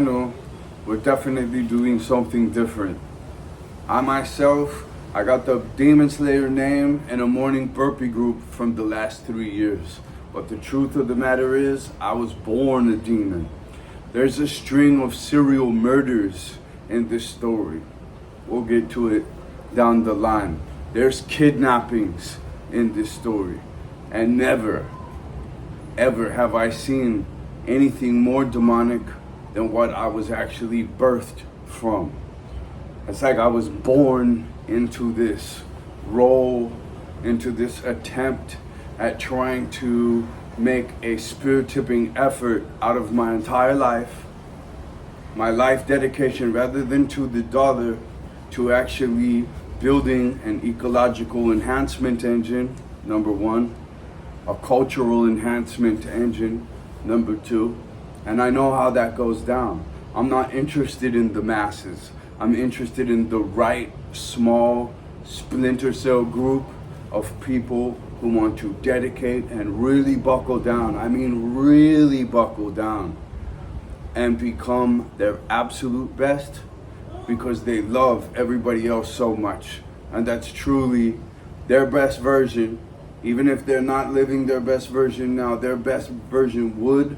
know, we're definitely doing something different. I myself, I got the Demon Slayer name in a morning burpee group from the last 3 years. But the truth of the matter is, I was born a demon. There's a string of serial murders in this story. We'll get to it down the line. There's kidnappings in this story. And never, ever have I seen anything more demonic than what I was actually birthed from. It's like I was born into this role, into this attempt at trying to make a spirit-tipping effort out of my entire life, my life dedication, rather than to the dollar, to actually building an ecological enhancement engine, number one, a cultural enhancement engine, number two, and I know how that goes down. I'm not interested in the masses. I'm interested in the right, small, splinter cell group of people who want to dedicate and really buckle down. I mean, really buckle down and become their absolute best because they love everybody else so much. And that's truly their best version. Even if they're not living their best version now, their best version would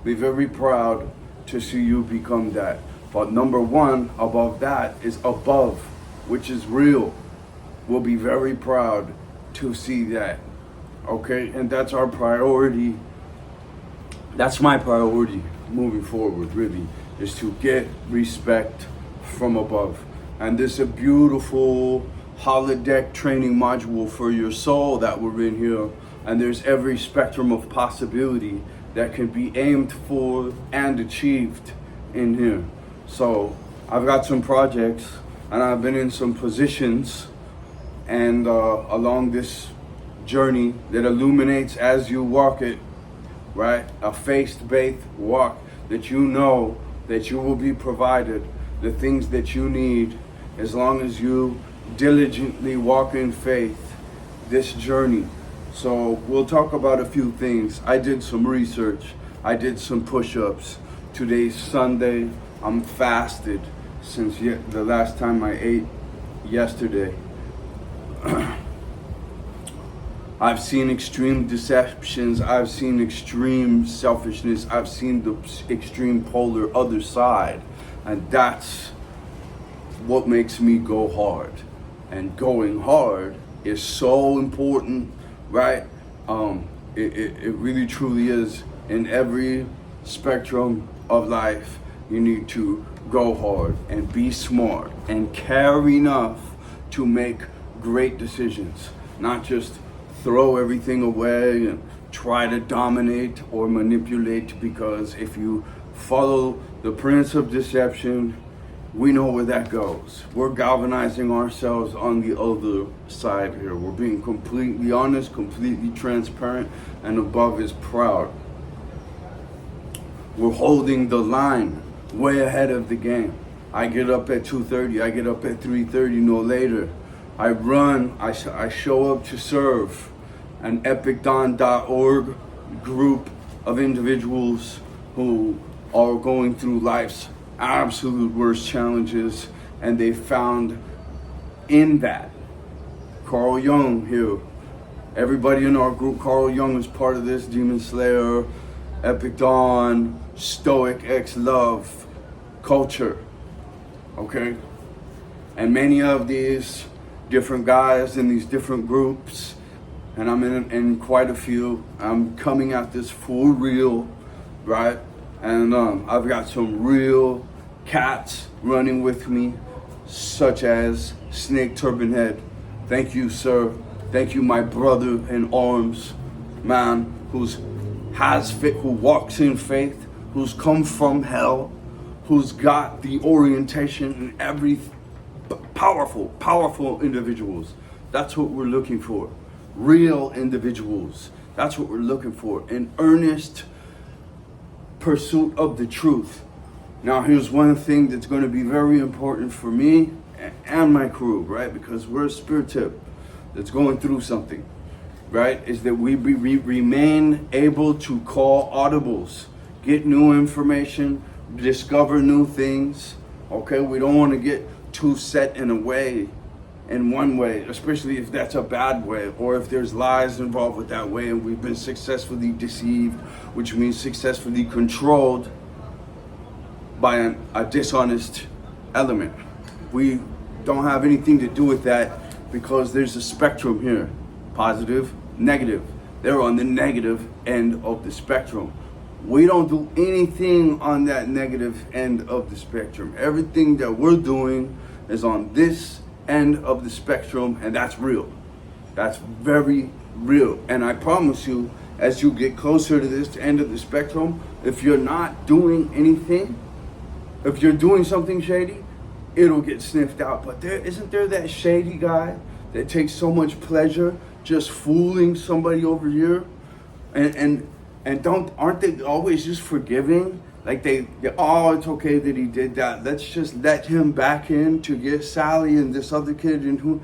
be very proud to see you become that. But number one above that is above, which is real. We'll be very proud to see that. Okay, and that's our priority. That's my priority moving forward, really, is to get respect from above. And this is a beautiful holodeck training module for your soul that we're in here. And there's every spectrum of possibility that can be aimed for and achieved in here. So I've got some projects and I've been in some positions and along this journey that illuminates as you walk it, right? A faith-based walk that you know that you will be provided the things that you need as long as you diligently walk in faith this journey. So we'll talk about a few things. I did some research. I did some push-ups. Today's Sunday. I'm fasted since the last time I ate yesterday. I've seen extreme deceptions. I've seen extreme selfishness. I've seen the extreme polar other side. And that's what makes me go hard. And going hard is so important, right? It really truly is. In every spectrum of life, you need to go hard and be smart and care enough to make great decisions, not just throw everything away and try to dominate or manipulate, because if you follow the prince of deception, we know where that goes. We're galvanizing ourselves on the other side here. We're being completely honest, completely transparent, and above is proud. We're holding the line way ahead of the game. I get up at 2:30, I get up at 3:30, no later. I run, I show up to serve an epicdon.org group of individuals who are going through life's absolute worst challenges, and they found in that Carl Jung here. Everybody in our group, Carl Jung is part of this, Demon Slayer, Epic Dawn, Stoic X-Love culture, okay? And many of these different guys in these different groups, and I'm in quite a few. I'm coming at this for real, right? And I've got some real cats running with me, such as Snake Turban Head. Thank you, sir. Thank you, my brother in arms, man, who walks in faith, who's come from hell, who's got the orientation and every powerful individuals. That's what we're looking for. Real individuals. That's what we're looking for. An earnest pursuit of the truth. Now, here's one thing that's going to be very important for me and my crew, right? Because we're a spirit tip that's going through something, right? Is that we remain able to call audibles, get new information, discover new things. Okay, we don't want to get too set in a way, in one way, especially if that's a bad way, or if there's lies involved with that way and we've been successfully deceived, which means successfully controlled by a dishonest element. We don't have anything to do with that because there's a spectrum here, positive, negative. They're on the negative end of the spectrum. We don't do anything on that negative end of the spectrum. Everything that we're doing is on this end of the spectrum, and that's real. That's very real. And I promise you, as you get closer to this end of the spectrum, if you're not doing anything, if you're doing something shady, it'll get sniffed out. But isn't there that shady guy that takes so much pleasure just fooling somebody over here? And aren't they always just forgiving? Like oh, it's okay that he did that. Let's just let him back in to get Sally and this other kid and who,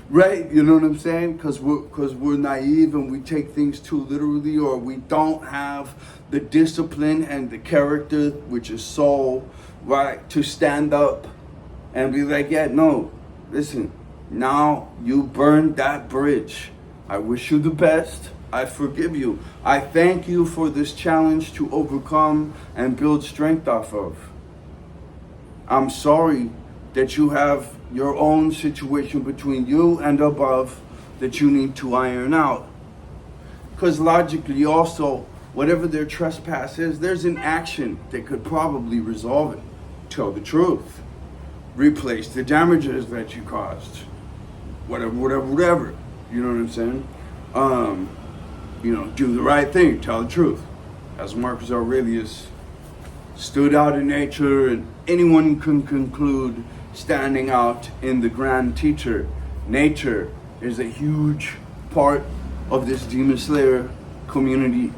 right? You know what I'm saying? Because we're naive and we take things too literally, or we don't have the discipline and the character, which is soul, right, to stand up and be like, yeah, no, listen, now you burned that bridge. I wish you the best. I forgive you. I thank you for this challenge to overcome and build strength off of. I'm sorry that you have your own situation between you and above that you need to iron out. Because logically also, whatever their trespass is, there's an action that could probably resolve it. Tell the truth. Replace the damages that you caused. Whatever. You know what I'm saying? Do the right thing, tell the truth. As Marcus Aurelius stood out in nature, and anyone can conclude, standing out in the grand teacher, nature is a huge part of this Demon Slayer community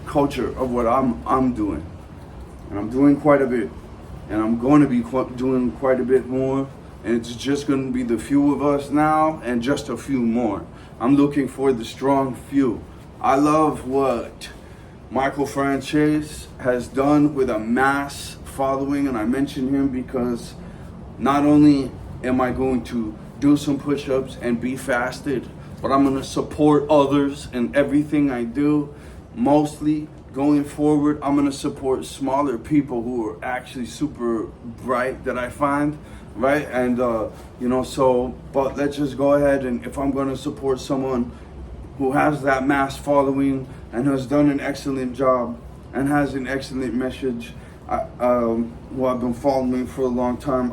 culture of what I'm doing. And I'm doing quite a bit. And I'm going to be doing quite a bit more. And it's just going to be the few of us now and just a few more. I'm looking for the strong few. I love what Michael Franchise has done with a mass following, and I mention him because not only am I going to do some push-ups and be fasted, but I'm going to support others in everything I do. Mostly going forward, I'm going to support smaller people who are actually super bright that I find, right? And, but let's just go ahead, and if I'm going to support someone who has that mass following and has done an excellent job and has an excellent message, who I've been following for a long time,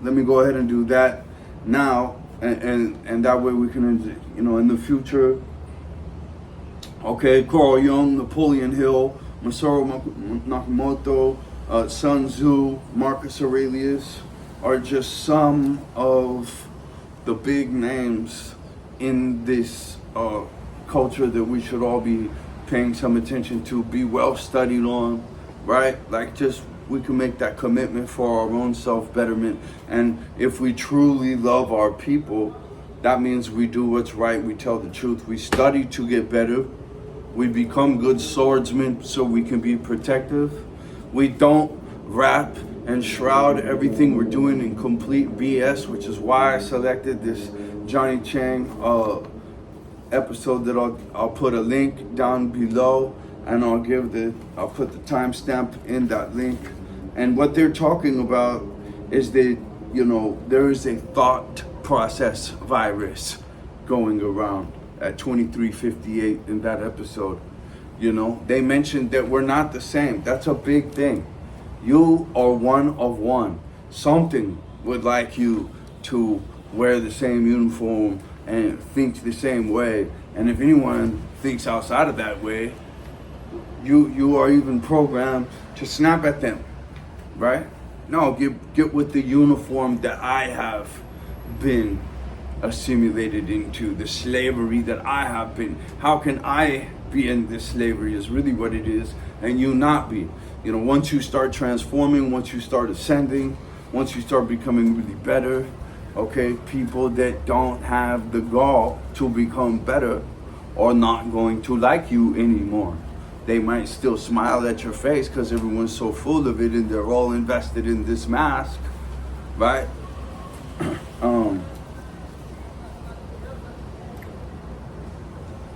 let me go ahead and do that now, and that way we can, in the future. Okay, Carl Jung, Napoleon Hill, Masaru Nakamoto, Sun Tzu, Marcus Aurelius are just some of the big names in this culture that we should all be paying some attention to, be well studied on, right? Like, just we can make that commitment for our own self-betterment. And if we truly love our people, that means we do what's right, we tell the truth, we study to get better, we become good swordsmen so we can be protective, we don't wrap and shroud everything we're doing in complete BS, which is why I selected this Johnny Chang episode that I'll put a link down below, and I'll put the timestamp in that link. And what they're talking about is that, there is a thought process virus going around at 2358 in that episode. They mentioned that we're not the same. That's a big thing. You are one of one. Something would like you to wear the same uniform and think the same way, and if anyone thinks outside of that way, you are even programmed to snap at them, right? No, get with the uniform that I have been assimilated into, the slavery that I have been. How can I be in this slavery is really what it is, and you not be. Once you start transforming, once you start ascending, once you start becoming really better, okay, people that don't have the gall to become better are not going to like you anymore. they might still smile at your face because everyone's so full of it and they're all invested in this mask, right?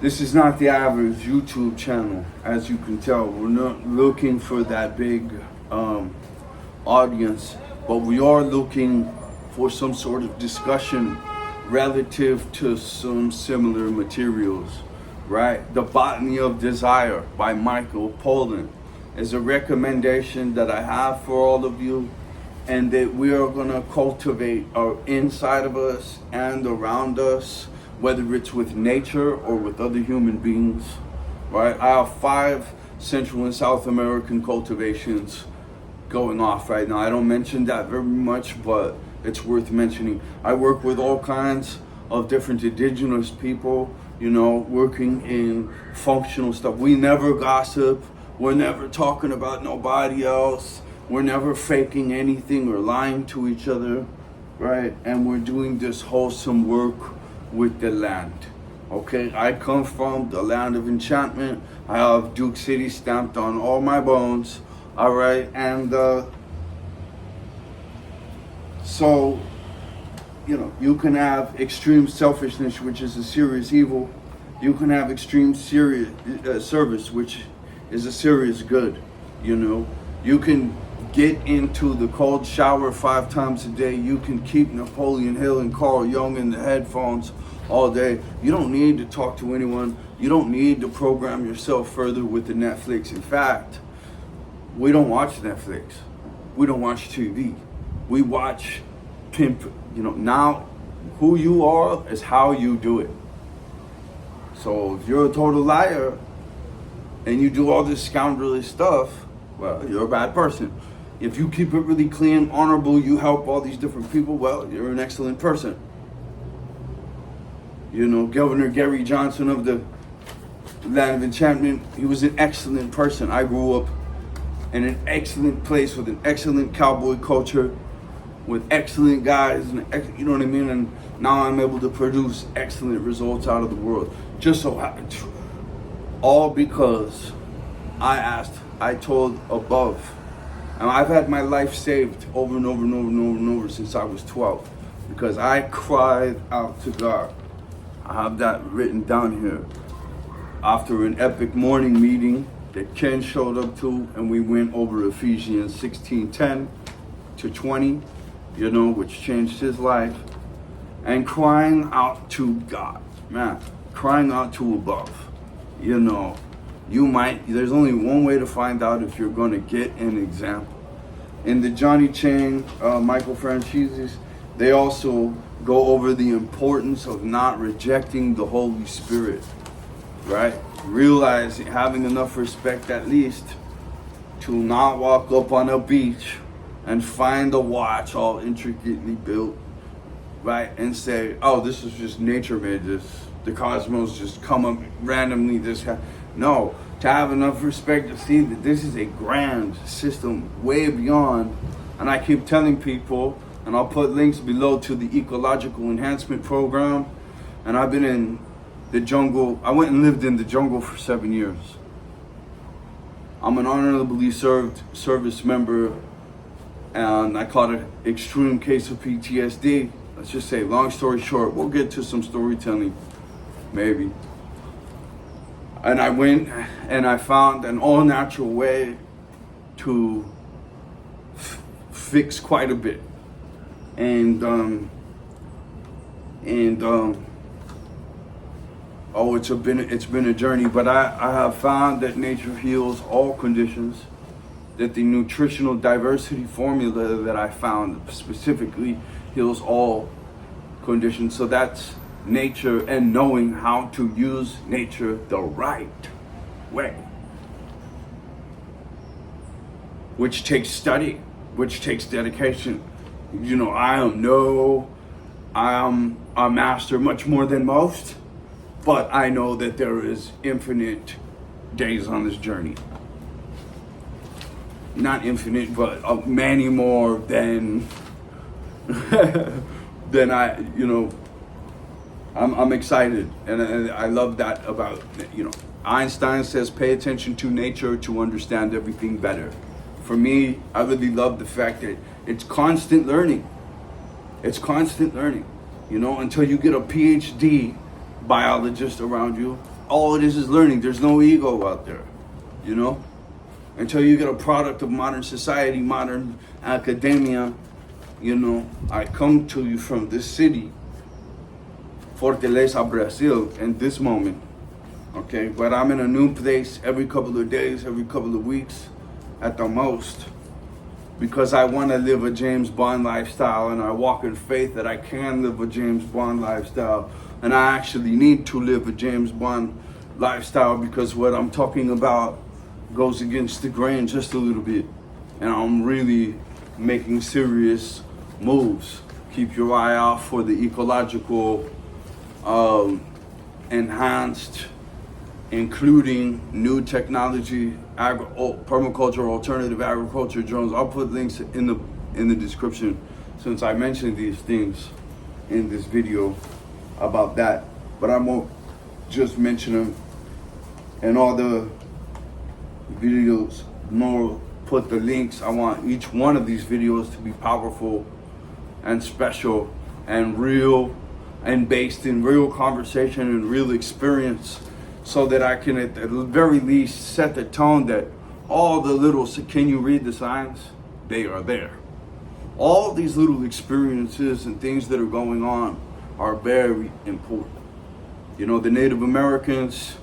This is not the average YouTube channel, as you can tell. We're not looking for that big audience, but we are looking for some sort of discussion relative to some similar materials, right? The Botany of Desire by Michael Pollan is a recommendation that I have for all of you, and that we are gonna cultivate inside of us and around us, whether it's with nature or with other human beings, right? I have 5 Central and South American cultivations going off right now. I don't mention that very much, but it's worth mentioning. I work with all kinds of different indigenous people, you know, working in functional stuff. We never gossip. We're never talking about nobody else. We're never faking anything or lying to each other, right? And we're doing this wholesome work with the land. Okay, I come from the land of enchantment. I have Duke City stamped on all my bones. All right, and so, you know, you can have extreme selfishness, which is a serious evil. You can have extreme serious service, which is a serious good. You know, you can get into the cold shower 5 times a day. You can keep Napoleon Hill and Carl Jung in the headphones all day. You don't need to talk to anyone. You don't need to program yourself further with the Netflix. In fact, we don't watch Netflix. We don't watch TV. We watch pimp. You know, now who you are is how you do it. So if you're a total liar and you do all this scoundrelly stuff, well, you're a bad person. If you keep it really clean, honorable, you help all these different people, well, you're an excellent person. You know, Governor Gary Johnson of the Land of Enchantment, he was an excellent person. I grew up in an excellent place with an excellent cowboy culture, with excellent guys, and you know what I mean? And now I'm able to produce excellent results out of the world. Just so happened, all because I told above. And I've had my life saved over and over and over and over and over since I was 12, because I cried out to God. I have that written down here. After an epic morning meeting that Ken showed up to, and we went over Ephesians 16:10 to 20, you know, which changed his life. And crying out to God, man, crying out to above. You know, there's only one way to find out if you're gonna get an example. In the Johnny Chang, Michael Franchise's, they also go over the importance of not rejecting the Holy Spirit, right? Realizing, having enough respect at least to not walk up on a beach and find a watch all intricately built, right? And say, oh, this is just nature made this. The cosmos just come up randomly. No, to have enough respect to see that this is a grand system way beyond. And I keep telling people, and I'll put links below to the ecological enhancement program. And I've been in the jungle. I went and lived in the jungle for 7 years. I'm an honorably served service member, and I caught an extreme case of PTSD. Let's just say, long story short, we'll get to some storytelling, maybe. And I went and I found an all-natural way to fix quite a bit. It's been a journey, but I have found that nature heals all conditions, that the nutritional diversity formula that I found specifically heals all conditions. So that's nature, and knowing how to use nature the right way, which takes study, which takes dedication. You know, I am a master much more than most, but I know that there is infinite days on this journey. Not infinite, but many more than than I'm excited, and I love that about, you know, Einstein says, pay attention to nature to understand everything better. For me, I really love the fact that it's constant learning. It's constant learning. You know, until you get a PhD biologist around you, all it is learning. There's no ego out there, you know? Until you get a product of modern society, modern academia, you know. I come to you from this city, Fortaleza, Brazil, in this moment, okay? But I'm in a new place every couple of days, every couple of weeks, at the most, because I want to live a James Bond lifestyle, and I walk in faith that I can live a James Bond lifestyle, and I actually need to live a James Bond lifestyle, because what I'm talking about goes against the grain just a little bit, and I'm really making serious moves. Keep your eye out for the ecological enhanced, including new technology, permaculture, alternative agriculture drones. I'll put links in the description, since I mentioned these things in this video about that, but I won't just mention them in all the videos, nor put the links. I want each one of these videos to be powerful and special and real and based in real conversation and real experience, so that I can at the very least set the tone that all the little, can you read the signs? They are there. All these little experiences and things that are going on are very important. You know, the Native Americans,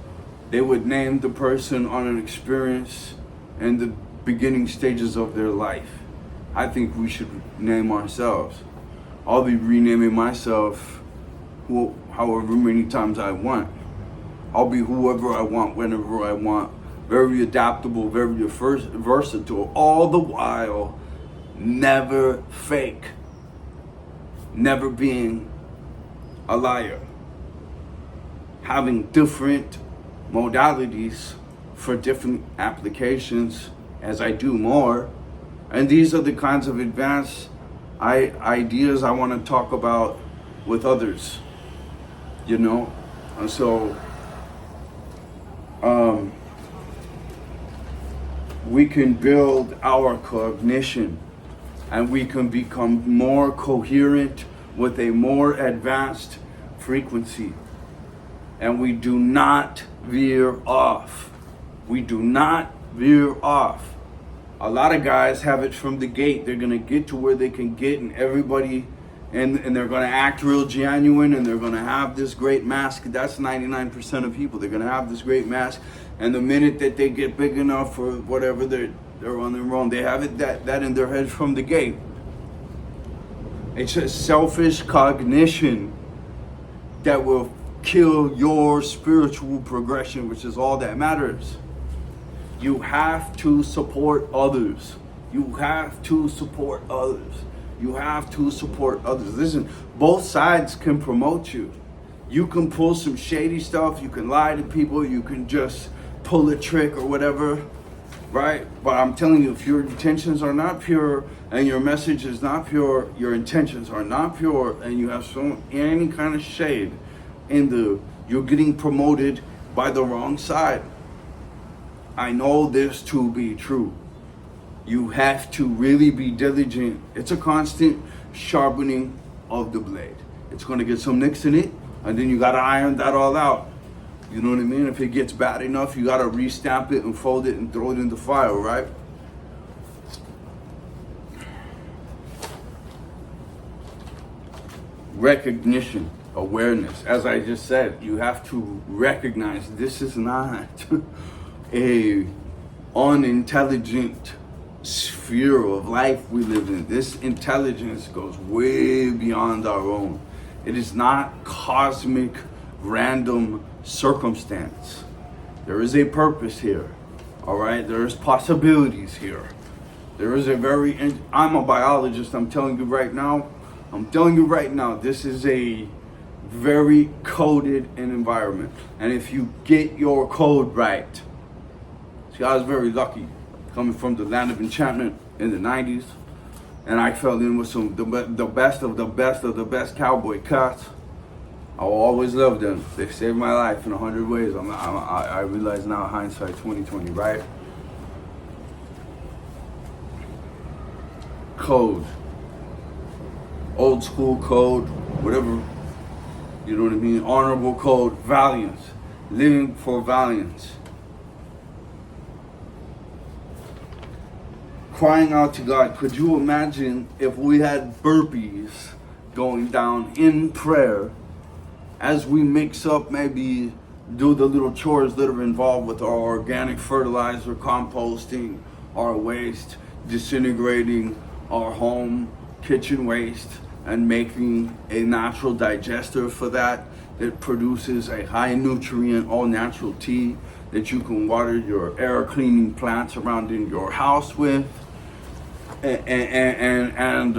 they would name the person on an experience in the beginning stages of their life. I think we should name ourselves. I'll be renaming myself however many times I want. I'll be whoever I want, whenever I want. Very adaptable, very versatile, all the while never fake, never being a liar. Having different modalities for different applications as I do more. And these are the kinds of advanced ideas I want to talk about with others, you know? And so we can build our cognition, and we can become more coherent with a more advanced frequency. And we do not veer off. We do not veer off. A lot of guys have it from the gate. They're gonna get to where they can get, and everybody, and they're gonna act real genuine, and they're gonna have this great mask. That's 99% of people. They're gonna have this great mask, and the minute that they get big enough for whatever, they're on their own. They have it that in their head from the gate. It's a selfish cognition that will kill your spiritual progression, which is all that matters. You have to support others. You have to support others. You have to support others. Listen, both sides can promote you. You can pull some shady stuff. You can lie to people. You can just pull a trick or whatever, right? But I'm telling you, if your intentions are not pure and your message is not pure, your intentions are not pure, and you have any kind of shade you're getting promoted by the wrong side. I know this to be true. You have to really be diligent. It's a constant sharpening of the blade. It's gonna get some nicks in it, and then you gotta iron that all out. You know what I mean? If it gets bad enough, you gotta restamp it and fold it and throw it in the fire, right? Recognition, awareness. As I just said, you have to recognize this is not a unintelligent sphere of life we live in. This intelligence goes way beyond our own. It is not cosmic, random circumstance. There is a purpose here, all right? There's possibilities here. There is I'm a biologist, I'm telling you right now, this is a very coded environment. And if you get your code right, see, I was very lucky coming from the land of enchantment in the 90s, and I fell in with the best of the best cowboy cats. I will always love them. They saved my life in 100 ways. I realize now, hindsight 2020, right? Code. Old school code, whatever, you know what I mean? Honorable code, valiance. Living for valiance. Crying out to God. Could you imagine if we had burpees going down in prayer as we mix up, maybe do the little chores that are involved with our organic fertilizer, composting, our waste, disintegrating our home kitchen waste, and making a natural digester for that produces a high nutrient, all natural tea that you can water your air cleaning plants around in your house with, and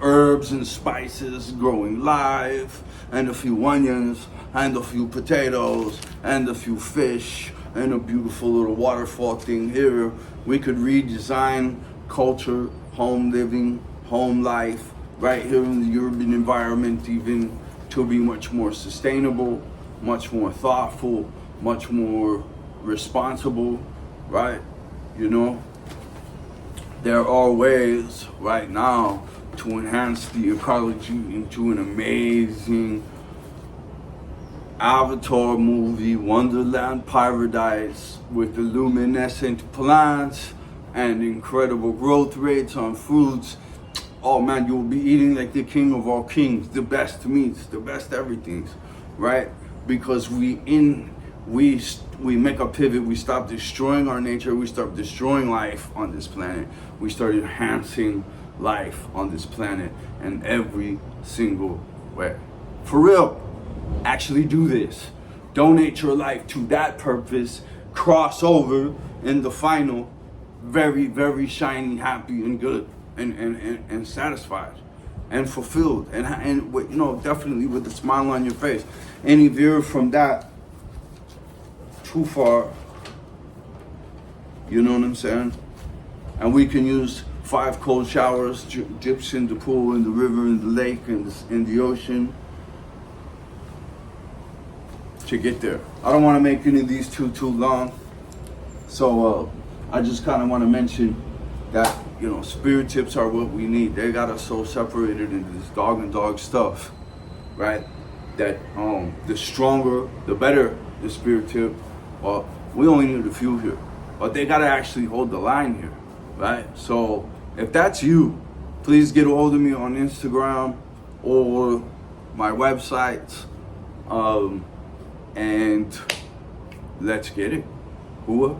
herbs and spices growing live, and a few onions, and a few potatoes, and a few fish, and a beautiful little waterfall thing here. We could redesign culture, home living, home life, right here in the urban environment, even to be much more sustainable, much more thoughtful, much more responsible, right? You know, there are ways right now to enhance the ecology into an amazing Avatar movie, Wonderland Paradise, with the luminescent plants and incredible growth rates on fruits. Oh man, you'll be eating like the king of all kings, the best meats, the best everythings, right? Because we make a pivot, we stop destroying our nature, we start destroying life on this planet. We start enhancing life on this planet in every single way. For real, actually do this. Donate your life to that purpose, cross over in the final, very, very shiny, happy and good. And satisfied and fulfilled and you know, definitely with a smile on your face. Any veer from that too far, you know what I'm saying? And we can use 5 cold showers, dips in the pool, in the river, in the lake, in the ocean to get there. I don't want to make any of these too long, so I just kind of want to mention that, you know, spirit tips are what we need. They got us so separated into this dog and dog stuff, right? That the stronger, the better the spirit tip. Well, we only need a few here, but they gotta actually hold the line here, right? So if that's you, please get a hold of me on Instagram or my website, and let's get it. Hua.